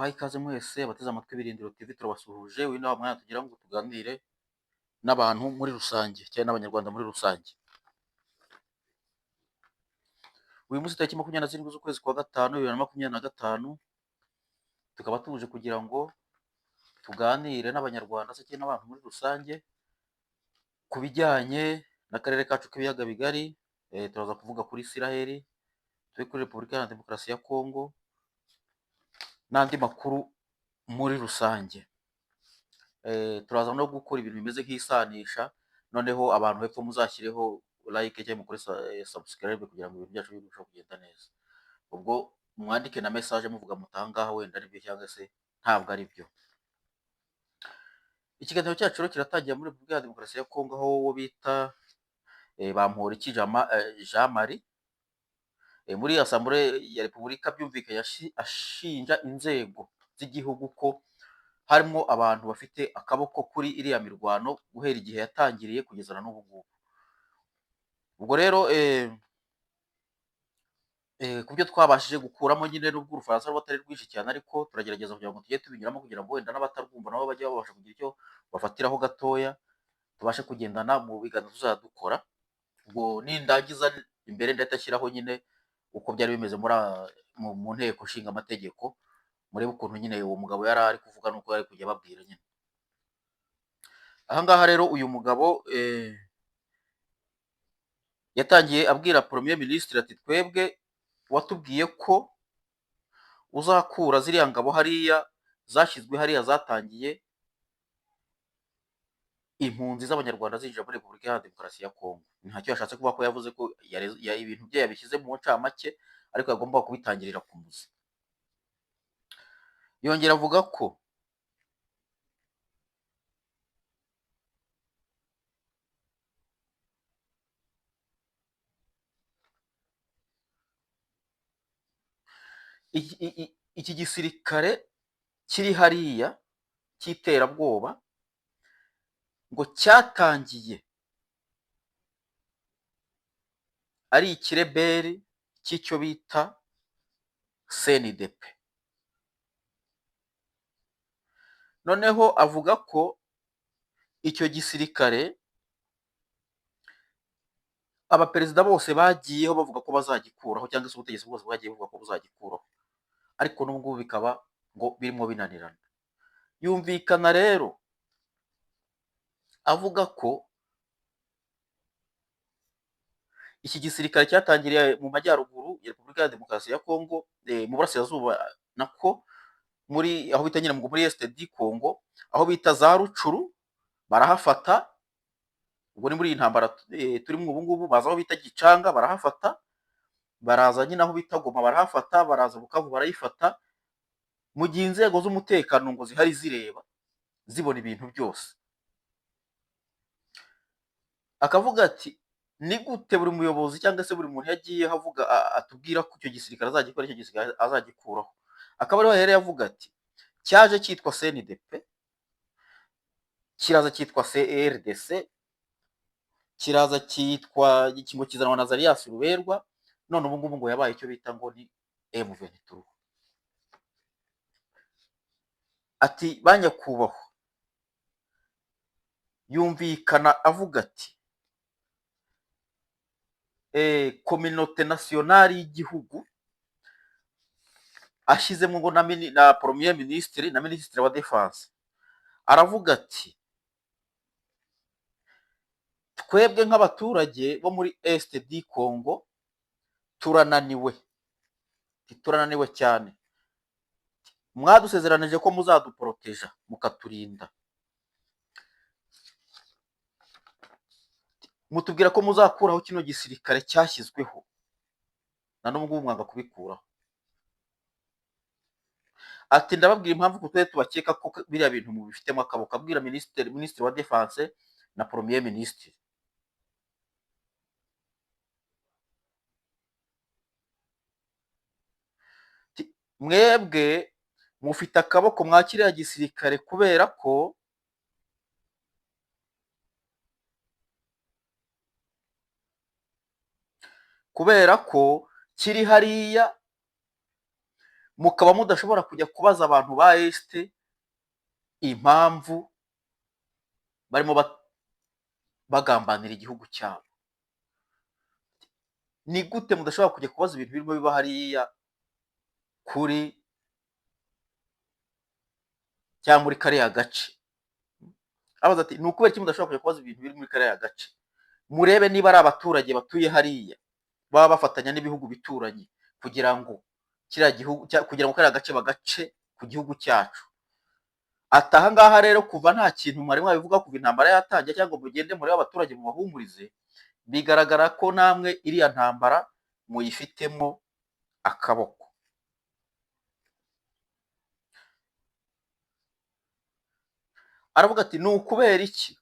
tubahaye ikaze mwese abateze amatwi Birindiro TV turabasuhuje. Uyu ni wa mwanya tugira ngo tuganire n'abantu muri rusange cyangwa n'abanyarwanda muri rusange. Uyu munsi tariki 27 z'ukwezi kwa gatanu 2025 tukaba tuje kugira ngo tuganire n'abanyarwanda se cyangwa n'abantu muri rusange ku bijyanye n'akarere kacu k'ibiyaga bigari. Turaza kuvuga kuri Isiraheli, turi kuri Repubulika Iharanira Demokarasi ya Kongo n'andi makuru muri rusange. Turaza no gukora ibintu bimeze nk'isanisha, noneho abantu hepfo muzashyireho like cyangwa mukore subscribe kugira ngo ibintu byacu birusheho kugenda neza. Ubwo mwandike na message muvuga mutangaha wenda ari byo cyangwa se ntabwo ari byo. Ikiganiro cyacu rero kiratangira muri Repubulika ya Demokarasi ya Kongo, aho wo bita Bamporiki Jean Marie muri Assemblée ya Repubulika byumvikanye ashinja inzego z'igihugu ko harimo abantu bafite akaboko kuri iriya mirwano guhera igihe yatangiriye kugeza na n'ubu ngubu. Ubwo rero ku byo twabashije gukuramo nyine n'ubwo Urufaransa ruba atari rwinshi cyane, ariko turagerageza kugira ngo tujye tubinyuramo kugira ngo wenda n'abatarwumva nabo bajye babasha kugira icyo bafatiraho gatoya, tubashe kugendana mu biganiro tuzajya dukora. Ubwo nindangiza imbere ndahita ashyiraho nyine uko byari bimeze mu nteko nshinga amategeko, murebe ukuntu nyine uwo mugabo yari ari kuvuga n'uko yari kujya ababwira nyine. Aha ngaha rero uyu mugabo yatangiye abwira Premier Ministre ati twebwe watubwiye ko uzakura ziriya ngabo hariya zashyizwe hariya zatangiye impunzi z'abanyarwanda zinjira muri Repubulika Iharanira Demokarasi ya Kongo. Ntacyo yashatse kuvuga ko yavuze ko ibintu bye yabishyize mu ncamake, ariko yagombaga kubitangirira ku muzi. Yongera avuga ko iki gisirikare kiri hariya cy'iterabwoba ngo cyatangiye ari ikireberi cy'icyo bita CNDP. Noneho avuga ko icyo gisirikare abaperezida bose bagiyeho bavuga ko bazagikuraho, cyangwa se ubutegetsi bwose bwagiye buvuga ko buzagikuraho, ariko n'ubwo bikaba ngo birimo binanirana. Yumvikana rero avuga ko iki gisirikare cyatangiriye mu majyaruguru ya Repubulika ya Demokarasi ya Kongo, mu burasirazuba nako muri aho bita nyine muri Est du Congo, aho bita za Rucuru barahafata. Ubwo ni muri iyi ntambara turimo ubu ngubu. Baza aho bita Gicanga barahafata, baraza nyine aho bita Goma barahafata, baraza Bukavu barayifata, mu gihe inzego z'umutekano ngo zihari zireba zibona ibintu byose. Akavuga ati ni gute buri muyobozi cyangwa se buri muntu yagiye avuga atubwira ko icyo gisirikare azagikora, icyo gisirikare azagikuraho. Akaba ariho yahereye avuga ati cyaje cyitwa CNDP, kiraza cyitwa CRDC, kiraza cyitwa ngo kizanwa na Zarias Ruberwa, none ubu ngubu ngo yabaye icyo bita ngo ni M23. Ati banyakubahwa, yumvikana avuga ati communauté nationale y'igihugu, ashyizemo ngo na Premier Ministre na Ministre wa Defense, aravuga ati twebwe nk'abaturage bo muri Est du Congo turananiwe cyane, mwadusezeranije ko muzaduporoteja mukaturinda, mutubwira ko muzakuraho kino gisirikare cyashyizweho, na n'ubwo mwanga kubikuraho. Ati ndababwira impamvu ko twe tubakeka ko biriya bintu mubifitemo akaboko. Abwira Ministre wa Defense na Premier Ministre. Mwebwe mufite akaboko mwakiriya gisirikare kubera ko kiri hariya mukaba mudashobora kujya kubaza abantu ba Este impamvu barimo bagambanira igihugu cyabo. Ni gute mudashobora kujya kubaza ibintu birimo biba hariya kuri cyangwa muri kariya gace? Abaza ati ni ukubera iki mudashobora kujya kubaza ibintu biri muri kariya gace, murebe niba ari abaturage batuye hariya baba bafatanya n'ibihugu bituranye kugira ngo kiriya gihugu kugira ngo kariya gace bagace ku gihugu cyacu. Ati aha ngaha rero kuva nta kintu mwari mwabivuga kuva intambara yatangiye cyangwa mugende murebe abaturage mubahumurize, bigaragara ko namwe iriya ntambara muyifitemo akaboko. Aravuga ati ni ukubera iki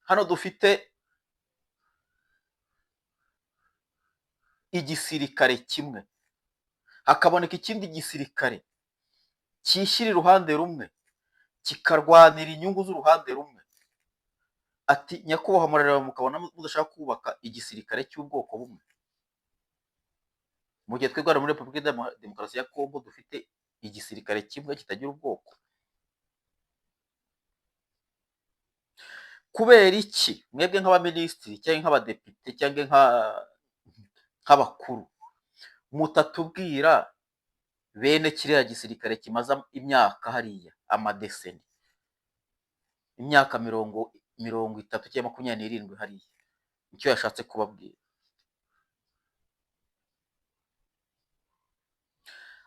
hano dufite igisirikare kimwe, hakaboneka ikindi gisirikare cyishyira iruhande rumwe kikarwanira inyungu z'uruhande rumwe. Ati nyakubahwa murareba mukabona mudashaka kubaka igisirikare cy'ubwoko bumwe, mu gihe twebwe muri Repubulika ya Demokarasi ya Kongo dufite igisirikare kimwe kitagira ubwoko. Kubera iki mwebwe nk'abaminisitiri cyangwa nk'abadepite cyangwa nk'abakuru mutatubwira bene kiriya gisirikare kimaze imyaka hariya amadeseni, imyaka 30 cyangwa 27 hariya? Icyo yashatse kubabwira.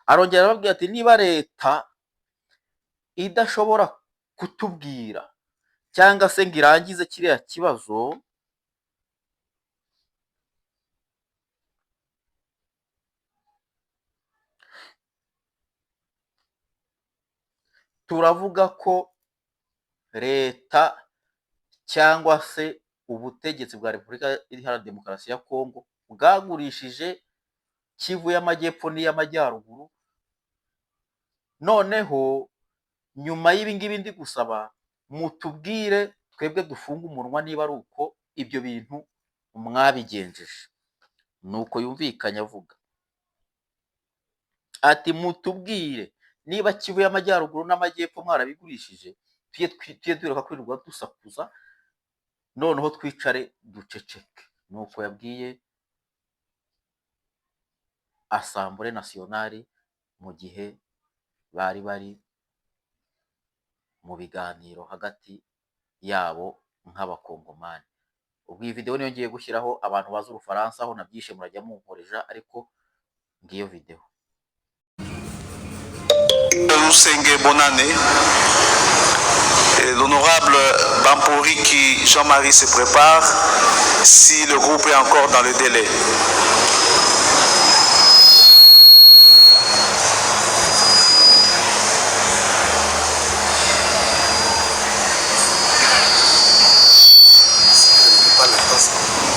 Arongera arababwira ati niba leta idashobora kutubwira cyangwa se ngo irangize kiriya kibazo, turavuga ko leta cyangwa se ubutegetsi bwa Repubulika Iharanira Demokarasi ya Kongo bwagurishije Kivu y'Amajyepfo n'iy'Amajyaruguru. Noneho nyuma y'ibi ngibi ndi gusaba mutubwire twebwe dufunga umunwa niba ari uko ibyo bintu mwabigenjeje. Nuko yumvikanye avuga ati mutubwire niba Kivu y'Amajyaruguru n'Amajyepfo mwarabigurishije, tuye duheruka kwirirwa dusakuza, noneho twicare duceceke. Nuko yabwiye Assemblée nationale mu gihe bari mu biganiro hagati yabo nk'abakongomani. Ubwo iyi video niyo ngiye gushyiraho abantu bazi Urufaransa, aho nabyishe murajya munkoreja, ariko ngiyo video. Lusenge Bonane et l'honorable Bamporiki Jean-Marie se prépare si le groupe est encore dans le délai.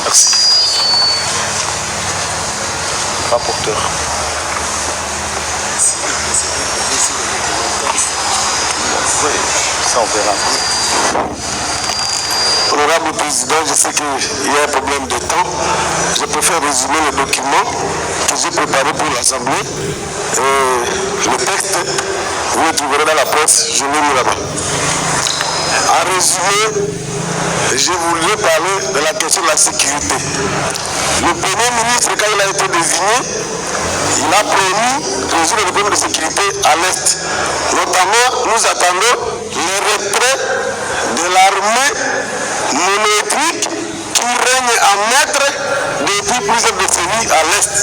Merci. Rapporteur. Oui, ça on verra. Honorable Président, je sais qu'il y a un problème de temps. Je préfère résumer le document que j'ai préparé pour l'Assemblée. Le texte, vous le trouverez dans la presse, je l'ai mis là-bas. En résumé, je voulais parler de la question de la sécurité. Le Premier ministre, quand il a été désigné, il a promis de résoudre les problèmes de sécurité à l'Est. Notamment, nous attendons le retrait de l'armée monoéthnique qui règne en maître depuis plusieurs décennies à l'Est.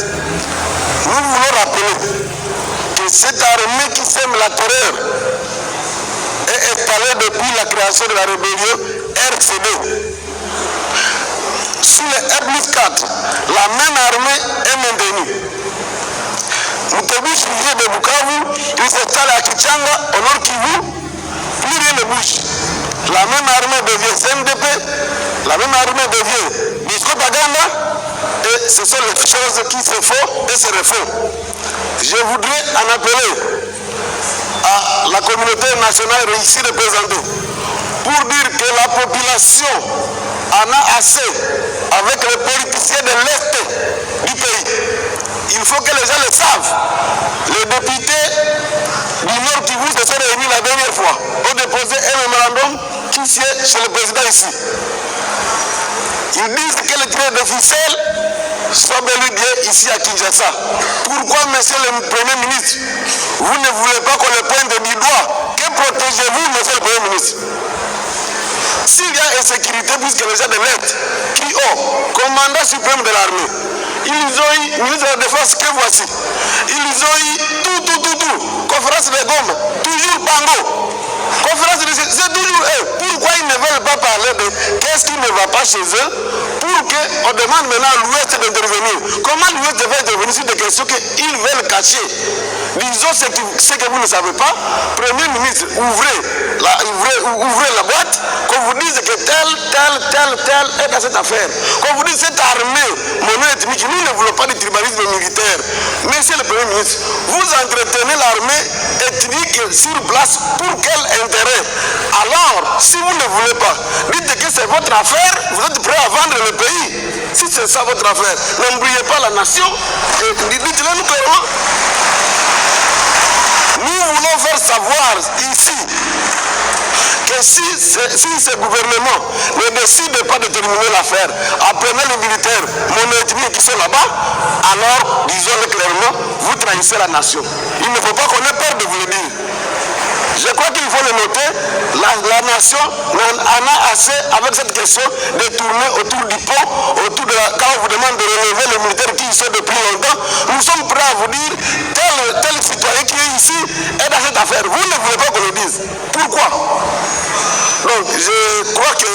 Nous voulons rappeler que cette armée qui sème la terreur est installée depuis la création de la rébellion RCD. Sous le R+4, la même armée est maintenue. Moutobuchi vient de Bukavu, il s'installe à Kichanga, au Nord Kivu, plus rien ne bouge. La même armée devient CNDP, la même armée devient Disco Baganda, et ce sont les choses qui se font et se refont. Je voudrais en appeler à la communauté nationale ici représentée pour dire que la population en a assez avec les politiciens de l'Est du pays. Il faut que les gens le savent. Les députés du Nord Kivu se sont réunis la dernière fois. Ont déposé un mémorandum qui siège chez le président ici. Ils disent que les traits d'officiels sont bel et bien ici à Kinshasa. Pourquoi, monsieur le Premier ministre, vous ne voulez pas qu'on le pointe du doigt? Que protégez-vous, monsieur le Premier ministre? S'il y a insécurité, puisque les gens de l'Est qui ont commandant suprême de l'armée, ils ont eu ministre de la Défense que voici, ils ont eu tout, conférence de Goma, toujours Bango, conférence de c'est toujours eux. Pourquoi ils ne veulent pas parler de qu'est-ce qui ne va pas chez eux pour qu'on demande maintenant à l'Ouest d'intervenir? Comment l'Ouest va intervenir sur des questions qu'ils veulent cacher? Disons ce que vous ne savez pas. Premier ministre, ouvrez la boîte, qu'on vous dise que tel est dans cette affaire. Qu'on vous dise cette armée mono-ethnique, nous ne voulons pas de tribalisme militaire. Monsieur le Premier ministre, vous entretenez l'armée ethnique sur place pour quel intérêt? Alors, si vous ne voulez pas, dites que c'est votre affaire, vous êtes prêt à vendre le pays. Si c'est ça votre affaire, n'oubliez pas la nation, et dites-le nous clairement. Nous voulons faire savoir ici que si ce gouvernement ne décide pas de terminer l'affaire, apprenez les militaires mono-ethniques qui sont là-bas, alors, disons-le clairement, vous trahissez la nation. Il ne faut pas qu'on ait peur de vous le dire. Je crois qu'il faut le noter, la nation en a assez avec cette question de tourner autour du pont, quand on vous demande de relever les militaires qui y sont depuis longtemps. Nous sommes prêts à vous dire, tel citoyen qui est ici est dans cette affaire. Vous ne voulez pas qu'on le dise. Pourquoi? Donc, je crois que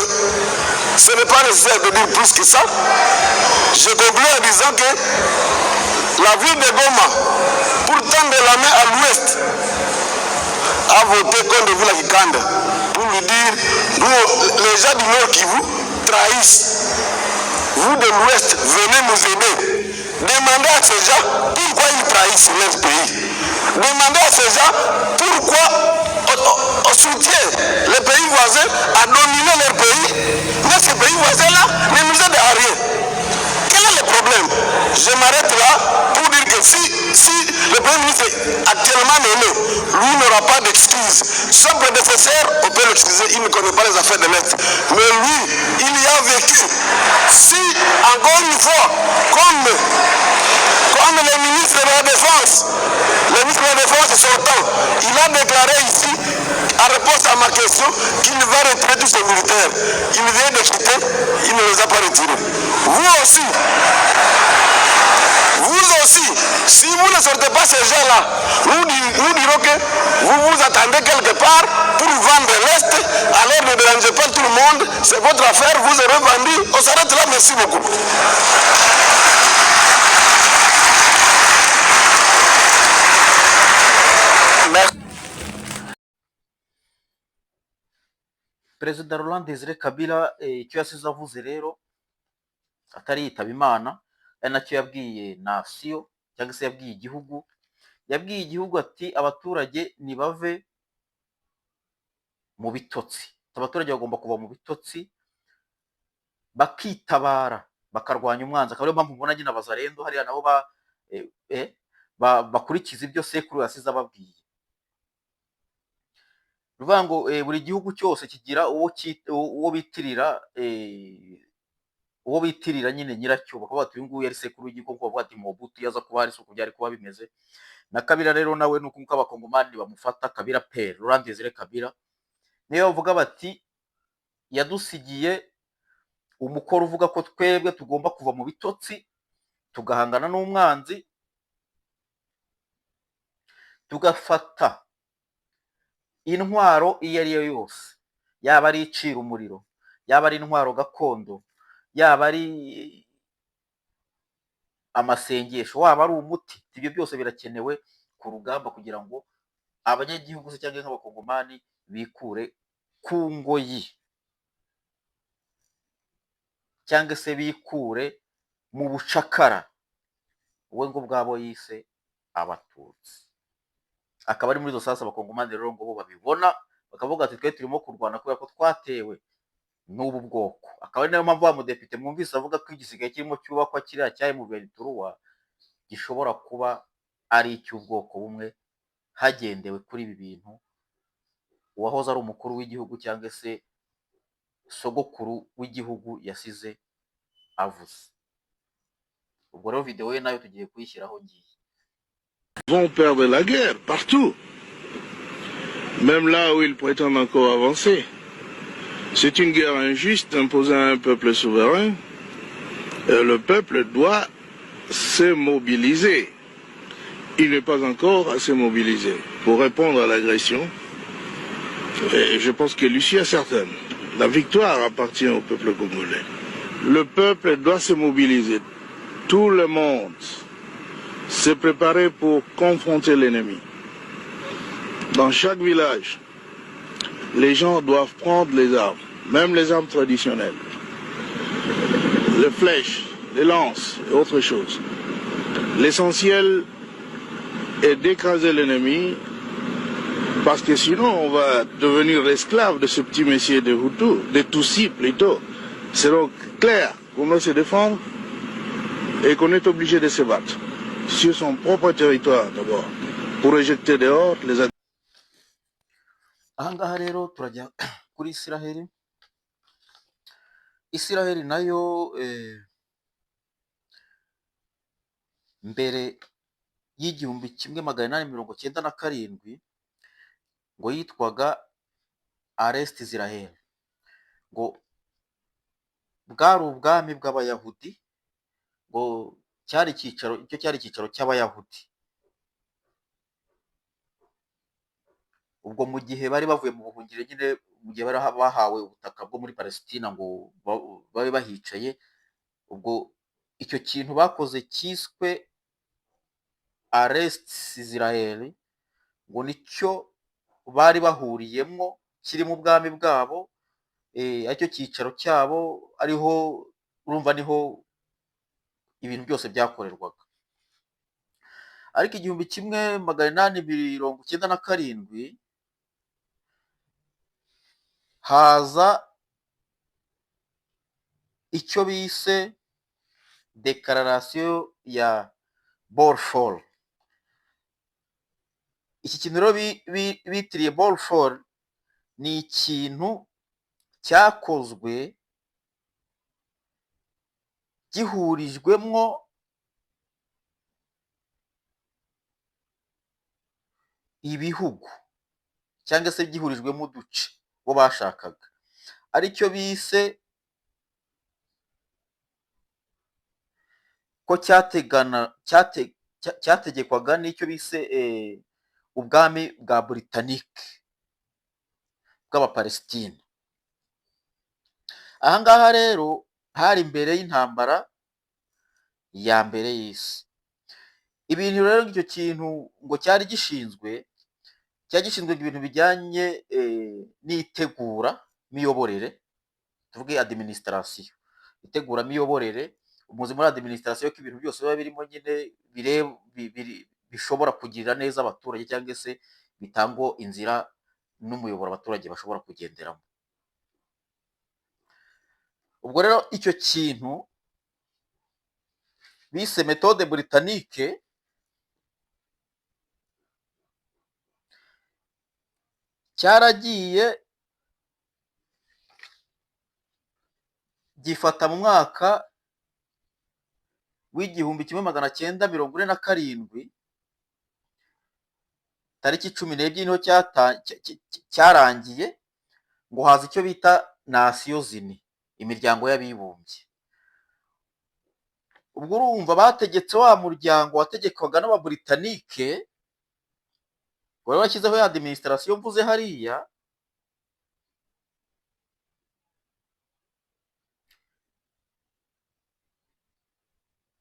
ce n'est pas nécessaire de dire plus que ça. Je conclue en disant que la ville de Goma, pour tendre la main à l'ouest, a voté contre Vila Kikanda pour lui dire, nous, les gens du Nord qui vous trahissent, vous de l'Ouest, venez nous aider. Demandez à ces gens pourquoi ils trahissent leur pays. Demandez à ces gens pourquoi on soutient les pays voisins à dominer leur pays, mais ces pays voisins-là ne nous aident à rien. Quel est le problème? Je m'arrête là pour dire que si le Premier ministre actuellement nommé, lui n'aura pas d'excuses. Son prédécesseur, on peut l'excuser, il ne connaît pas les affaires de l'Est. Mais lui, il y a vécu. Si, encore une fois, comme le ministre de la Défense, sortant, il a déclaré ici, en réponse à ma question, qu'il va retirer tous ses militaires. Il vient de quitter, il ne les a pas retirés. Vous aussi, si vous ne sortez pas ces gens-là, nous dirons que vous vous attendez quelque part pour vendre l'Est, alors ne dérangez pas tout le monde, c'est votre affaire, vous aurez vendu, on s'arrête là, merci beaucoup. Merci. Perezida Laurent Desire Kabila icyo yasize avuze rero atari yitaba Imana, ari nacyo yabwiye nasiyo cyangwa se yabwiye igihugu ati abaturage nibave mu bitotsi, abaturage bagomba kuva mu bitotsi bakitabara bakarwanya umwanzi. Akaba ariyo mpamvu mbona nyine abazarendo hariya nabo bakurikiza ibyo sekuru yasize ababwiye. Ruvuga ngo buri gihugu cyose kigira uwo bitirira nyine nyiracyo, bakavuga ati uyu nguyu yari sekuru w'igihugu, bavuga ati Mobutu yaza kuba hari isuku byari kuba bimeze. Na Kabila rero nawe nuko abakongomani bamufata Kabila Père Laurent Desire Kabila, niyo bavuga bati yadusigiye umukoro uvuga ko twebwe tugomba kuva mu bitotsi tugahangana n'umwanzi, tugafata intwaro iyo ari yo yose, yaba ari icira umuriro, yaba ari intwaro gakondo, yaba ari amasengesho, waba ari umuti. Ibyo byose birakenewe ku rugamba kugira ngo abanyagihugu se cyangwa nk'abakongomani bikure ku ngoyi cyangwa se bikure mu bucakara we ngo bwabo yise abatutsi. Akaba ari muri izo sasa abakongomani rero ngo bo babibona bakavuga ati twe turimo kurwana kubera ko twatewe n'ubu bwoko. Akaba ari nayo mpamvu wa mudepite mwumvise avuga ko igisigaye kirimo cyubakwa kiriya cyaye mu Berituruwa gishobora kuba ari icy'ubwoko bumwe hagendewe kuri ibi bintu uwahoze ari umukuru w'igihugu cyangwa se sogokuru w'igihugu yasize avuze. Ubwo rero video ye nayo tugiye kuyishyiraho ngiye. Vont perdre la guerre partout, même là où ils prétendent encore avancer. C'est une guerre injuste imposée à un peuple souverain. Et le peuple doit se mobiliser. Il n'est pas encore assez mobilisé pour répondre à l'agression. Et je pense que l'issue est certaine. La victoire appartient au peuple congolais. Le peuple doit se mobiliser. Tout le monde se préparer pour confronter l'ennemi. Dans chaque village, les gens doivent prendre les armes, même les armes traditionnelles, les flèches, les lances et autres choses. L'essentiel est d'écraser l'ennemi, parce que sinon on va devenir l'esclave de ce petit messier de Hutu, de Tutsi plutôt. C'est donc clair qu'on doit se défendre et qu'on est obligé de se battre sur son propre territoire d'abord, pour éjecter dehors les adversaires. Ahangaha rero turajya kuri Isiraheli. Isiraheli nayo mbere y'igihumbi kimwe magana inani mirongo cyenda na karindwi ngo yitwaga Arest Israel, ngo bwari ubwami bw'abayahudi, ngo cyari icyicaro cy'abayahudi. Ubwo mu gihe bari bavuye mu buhungiro nyine, mu gihe bari bahawe ubutaka bwo muri Palestina ngo babe bahicaye, ubwo icyo kintu bakoze cyiswe Arest Israel, ngo nicyo bari bahuriyemo, kiri mu bwami bwabo, aricyo cyicaro cyabo, ariho urumva niho ibintu byose byakorerwaga. Ariko igihumbi kimwe magana inani mirongo cyenda na karindwi haza icyo bise Declaration ya Balfour. Iki kintu rero bitiriye Balfour ni ikintu cyakozwe gihurijwemwo ibihugu cyangwa se gihurijwemo uduce bo bashakaga, aricyo bise ko cyategekwaga n'icyo bise ubwami bwa Britannique bw'Abapalestina. Ahangaha rero hari imbere y'intambara ya mbere y'isi. Ibintu rero icyo kintu ngo cyari gishinzwe ibintu bijyanye n'itegura miyoborere, tuvuge administration, itegura miyoborere. Umuzi muri administration ko ibintu byose biba birimo nyine bishobora kugirira neza abaturage cyangwa se bitangwa inzira n'umuyoboro abaturage bashobora kugenderamo. Ubwo rero icyo kintu bise méthode britannique cyaragiye gifata mu mwaka w'igihumbi kimwe magana cyenda mirongo ine na karindwi, tariki 12 niho cyarangiye, ngo haza icyo bita Nations Unies, imiryango y'abibumbye. Ubwo urumva bategetse wa muryango wategekwaga n'Ababritannique, wari washyizeho ya administration mvuze hariya,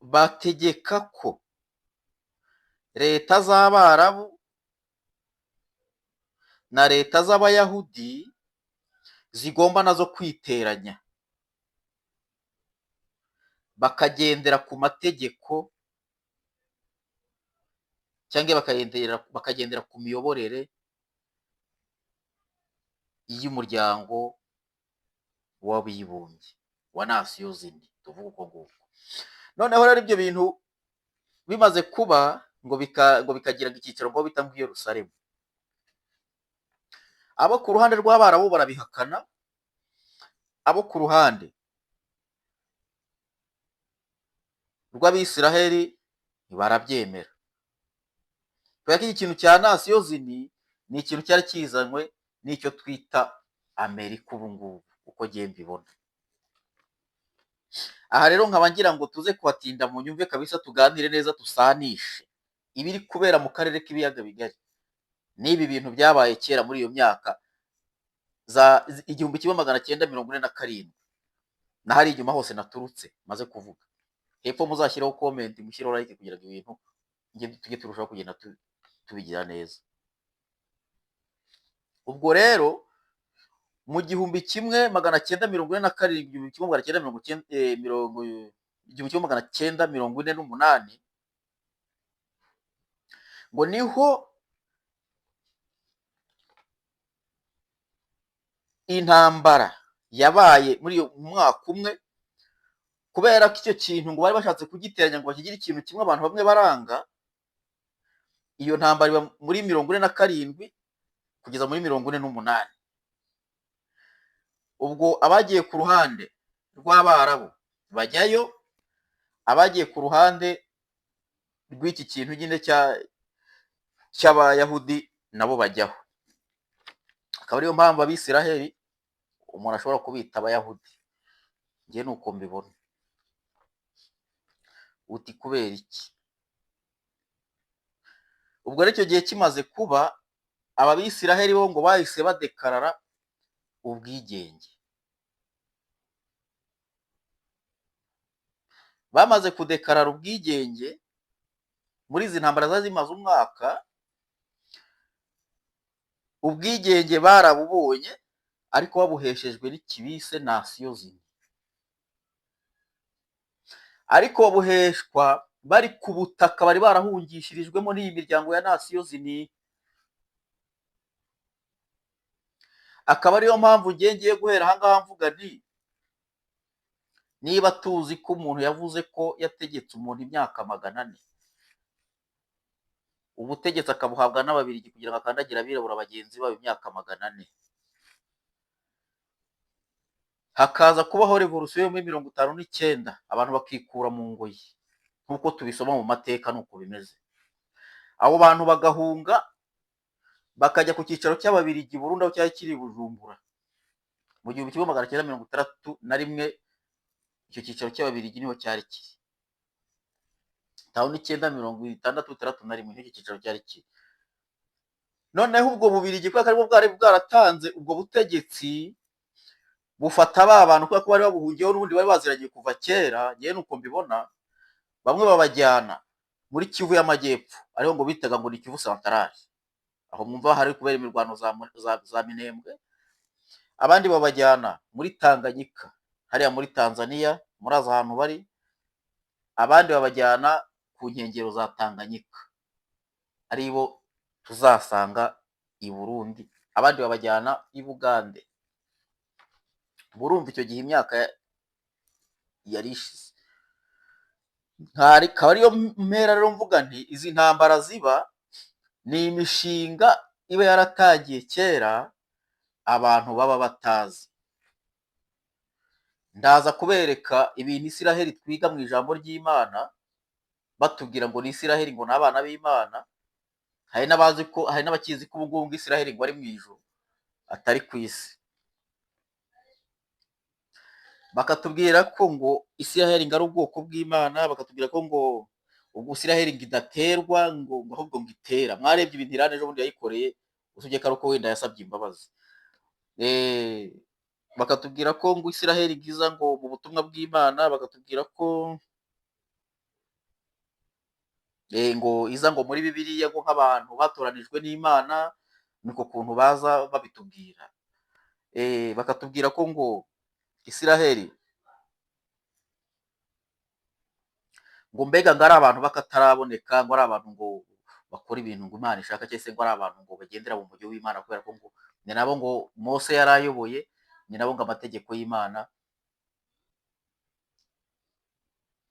bategeka ko leta z'Abarabu na leta z'Abayahudi zigomba nazo kwiteranya, bakagendera ku mategeko cyangwa bakagendera ku miyoborere y'umuryango w'abibumbye wa Nations Unies, tuvuga uko nguko. Noneho rero ibyo bintu bimaze kuba ngo bikagira icyicaro ngo bita ngo Yerusalemu. Abo ku ruhande rw'Abarabu barabihakana, abo ku ruhande rw'Abisiraheli barabyemera. Kubera ko iki kintu cya nasiyo zini ni ikintu cyari kizanywe n'icyo twita Amerika ubu ngubu, uko ngiye mbibona. Aha rero nkaba ngira ngo tuze kuhatinda mu nyumve kabisa, tuganire neza, tusanishe ibiri kubera mu karere k'ibiyaga bigari n'ibi bintu byabaye kera muri iyo myaka za 1947 na hari inyuma hose naturutse maze kuvuga. Hepfo muzashyiraho comment, mushyiraho like kugira ngo ibintu tujye turushaho kugenda tubigira neza. Ubwo rero mu 1948 ngo niho intambara yabaye muri uyo mwaka umwe, kubera ko icyo kintu ngo bari bashatse kugiteranya ngo bakigire ikintu kimwe abantu bamwe baranga. Iyo ntambara iba muri 47 kugeza muri 48. Ubwo abagiye ku ruhande rw'Abarabu bajyayo, abagiye ku ruhande rw'iki kintu nyine cy'Abayahudi nabo bajyaho. Akaba ariyo mpamvu Abisiraheli umuntu ashobora kubita Abayahudi. Ngiye nuko mbibona. Uti kubera iki? Ubwo rero icyo gihe kimaze kuba, aba Bisiraheli bo ngo bahise badekarara ubwigenge. Bamaze kudekarara ubwigenge muri izi ntambara zaje zimaze umwaka, ubwigenge barabubonye ariko babuheshejwe n'ikibise nasiyo zimwe, ariko babuheshwa bari ku butaka bari barahungishirijwemo n'iyi miryango ya nasiyo zini. Akaba ariyo mpamvu ngiye guhera ahangaha mvuga nti, niba tuzi ko umuntu yavuze ko yategetse umuntu imyaka 400, ubutegetsi akabuhabwa n'Ababiligi kugira ngo akandagira abirabura bagenzi babo imyaka 400, hakaza kubaho revolution yo muri 59 abantu bakikura mu ngoyi, nk'uko tubisoma mu mateka nuko bimeze. Abo bantu bagahunga bakajya ku cyicaro cy'Ababiligi Burundi aho cyari kiri Bujumbura mu 1961. Icyo cyicaro cy'Ababiligi niho cyari kiri. 1961 nicyo cyicaro cyari kiri. Noneho ubwo Bubiligi kwa karimo bwari bwaratanze ubwo butegetsi bufata ba bantu kwa ko bari babuhungiyeho n'ubundi bari baziragiye kuva kera. Ngiye nuko mbibona, bamwe babajyana muri Kivu y'Amajyepfo, ariho ngo bitaga ngo ni Kivu Central, aho mwumva hari kubera imirwano za Minembwe. Abandi babajyana muri Tanganyika, hariya muri Tanzania, muraza ahantu bari. Abandi babajyana ku nkengero za Tanganyika, aribo tuzasanga i Burundi. Abandi babajyana i Bugande. Burumva icyo gihe imyaka yarishize. Akaba ariyo mpera rero mvuga nti, izi ntambara ziba ni imishinga iba yaratangiye kera abantu baba batazi. Ndaza kubereka ibintu Isiraheli twiga mu ijambo ry'Imana, batubwira ngo ni Isiraheli ngo n'abana b'Imana. Hari n'abazi ko, hari n'abakizi ko ubwo ngo Isiraheli ngo ari mu ijuru atari ku isi. Bakatubwira ko ngo Isiraheli ngo ari ubwoko bw'Imana, bakatubwira ko ngo ubwo Isiraheli ngo idaterwa ngo ahubwo ngo itera. Mwarebye ibintu Irani ejo bundi yayikoreye, usubye ko ari uko wenda yasabye imbabazi. Bakatubwira ko ngo Isiraheli ngiza ngo mu butumwa bw'Imana, bakatubwira ko ngo iza ngo muri Bibiliya ngo nk'abantu batoranijwe n'Imana, niko kuntu baza babitubwira. Bakatubwira ko ngo Isiraheli ngo mbega ngo ari abantu bakataraboneka, ngo ari abantu ngo bakora ibintu ngo Imana ishaka, cyangwa se ngo ari abantu ngo bagendera mu mujyi w'Imana, kubera ko ngo ni nabo ngo Mose yarayoboye, ni nabo ngo amategeko y'Imana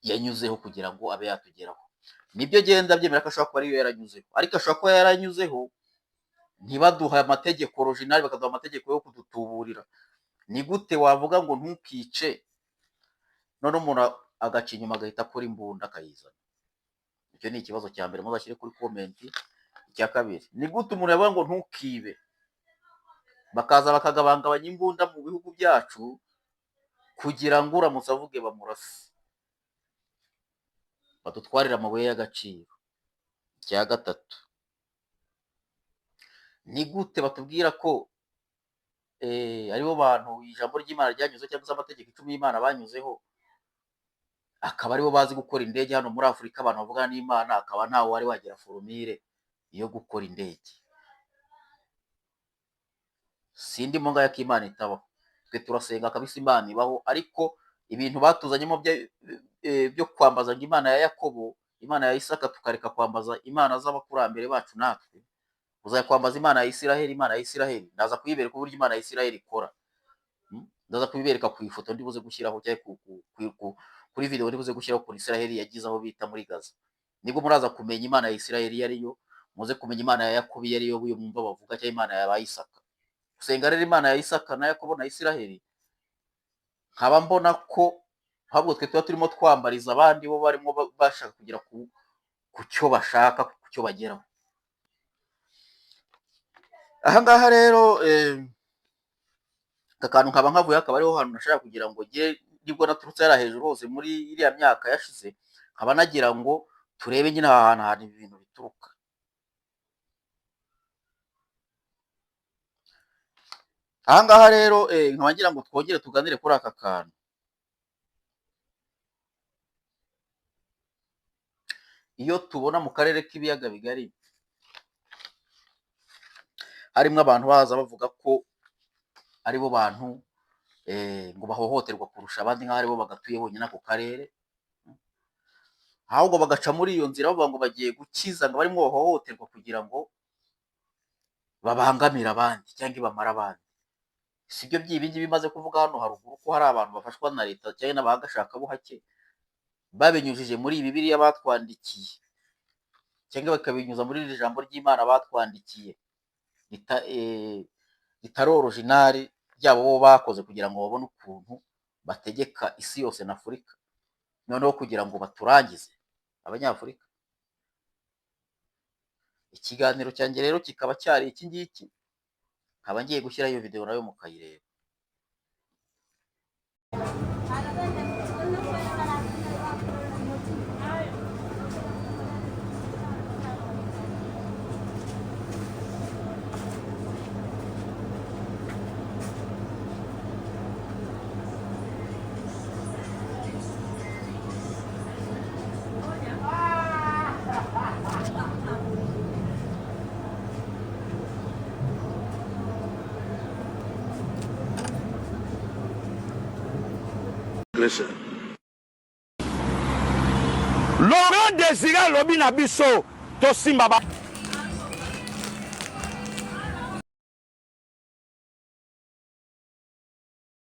yanyuzeho kugira ngo abe yatugeraho. nibyo genda byemera ko ashobora kuba ariyo yaranyuzeho, ariko ashobora kuba yaranyuzeho ntibaduha amategeko original, bakaduha amategeko yo kudutuburira. Ni gute wavuga ngo ntukice none umuntu agaca inyuma agahita akora imbunda akayizana? Icyo ni ikibazo cya mbere, muzashyire kuri comment. Icya kabiri, ni gute umuntu yavuga ngo ntukibe, bakaza bakagabangabanya imbunda mu bihugu byacu kugira ngo uramutse avuge bamurase, badutwarira amabuye y'agaciro. Icya gatatu, ni gute batubwira ko aribo bantu ijambo ry'Imana ryanyuze cyangwa se amategeko 10 y'Imana banyuzeho, akaba aribo bazi gukora indege hano muri Afurika, abantu bavugana n'Imana akaba ntawe wari wagira formule yo gukora indege. Sindimo ngaya ko Imana itabaho, twe turasenga kabisa Imana ibaho, ariko ibintu batuzanyemo byo kwambaza ngo Imana ya Yakobo, Imana ya Isaka, tukareka kwambaza Imana z'abakurambere bacu. Natwe uzaya kwambaza Imana ya Isiraheli. Imana ya Isiraheli ndaza kuyibereka uburyo Imana ya Isiraheli ikora. Ndaza kubibereka ku ifoto ndibuze gushyiraho cyangwa kuri video ndibuze gushyiraho kuri Isiraheli yagize aho bita muri Gaza. Nibwo muraza kumenya Imana ya Isiraheli yariyo, muze kumenya Imana ya Yakobo yariyo, buyo mumva bavuga, cyangwa Imana ya Isaka. Gusenga rero Imana ya Isaka na Yakobo na Isiraheli, nkaba mbona ko ahubwo twe tuba turimo twambariza abandi bo barimo bashaka kugira ku cyo bashaka, ku cyo bageraho. Aha ngaha rero akantu nkaba nkavuye, akaba ariho hantu nashaka kugira ngo nge nibwo naturutse yari hejuru hose muri iriya myaka yashize, nkaba nagira ngo turebe nyine aha hantu ibintu bituruka. Aha ngaha rero nkaba ngira ngo twongere tuganire kuri aka kantu. Iyo tubona mu karere k'ibiyaga bigari harimo abantu baza bavuga ko aribo bantu ngo bahohoterwa kurusha abandi, nk'aho aribo bagatuye bonyine ako karere, ahubwo bagaca muri iyo nzira bavuga ngo bagiye gukiza ngo barimo bahohoterwa kugira ngo babangamira abandi cyangwa bamara abandi. Sibyo by'ibingi bimaze kuvuga hano haruguru ko hari abantu bafashwa na leta cyangwa n'abagashaka buhake, babinyujije muri Bibiliya batwandikiye cyangwa bakabinyuza muri iri jambo ry'Imana batwandikiye ritari original ryabo bo bakoze, kugira ngo babone ukuntu bategeka isi yose na Afurika, noneho kugira ngo baturangize abanyafurika. Ikiganiro cyanjye rero kikaba cyari iki ngiki, nkaba ngiye gushyira iyo video nayo mukayireba. Laurent Désiré lobi na biso to simba ba